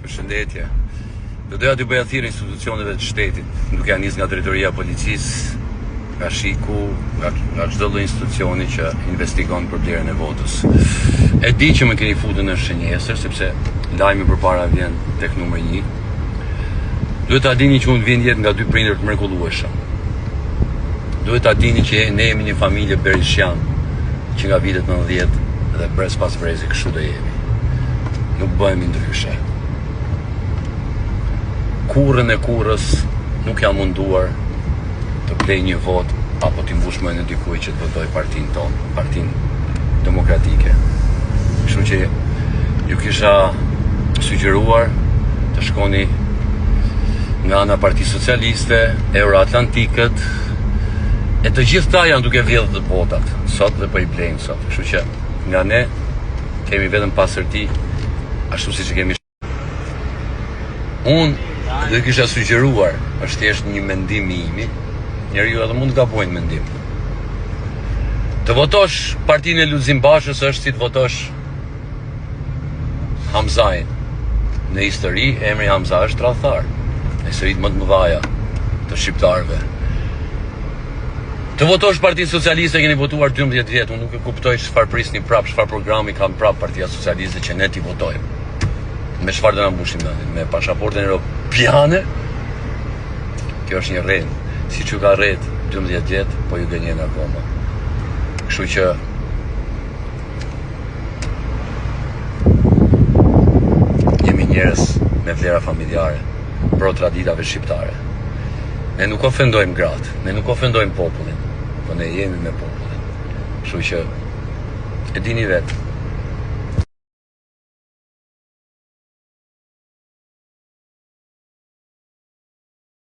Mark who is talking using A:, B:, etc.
A: Përshëndetje. Do doja t'ju bëja thirrje institucioneve të shtetit, duke nis nga drejtoria e policisë, nga shiku, nga çdo lloj institucioni që investigon për blerjen e votës. E di që më keni futur në shënjesër, sepse lajmi përpara vjen tek numri 1. Duhet ta dini që unë vjen jetë nga 2 prindër të mrekullueshëm. Duhet ta dini që ne jemi një familje berishian, që nga vitet 90 dhe brez pas brezi kështu do jemi. Nuk bëhemi ndryshe. Kurrën e kurrës nuk jam munduar të blej një vot apo t'i mbush mendjen e dikujt që të votoj partinë tonë, Partinë Demokratike. Kështu që ju kisha sugjeruar të shkoni nga ana Partisë Socialiste, Euroatlantikët, e të gjithë ta janë duke vjedhur të votat sot dhe po i blejnë sot. Kështu që nga ne kemi vetëm pasërti, ashtu siç e kemi. Unë do i kisha sugjeruar, është thjesht një mendim i imi, njeriu edhe mund të gabojnë mendim. Të votosh partinë e Lulzim Bashës është si të votosh Hamzajin. Në histori, emri Hamza është tradhtar. E sërit më të mëdhaja të shqiptarëve. Të votosh Partinë Socialiste, keni votuar 12 vjet, unë nuk e kuptoj çfarë prisni prap, çfarë programi kanë prap Partia Socialiste që ne t'i votojmë. Me çfarë do na mbushim mendin? Me pasaportën europiane? Kjo është një rrend. Siç ju ka rreth 12 vjet, po ju gënjen akoma. Kështu që jemi njerëz me vlera familjare, pro traditave shqiptare. Ne nuk ofendojmë gratë, ne nuk ofendojmë popullin, po ne jemi me popullin. Kështu që e dini vetë.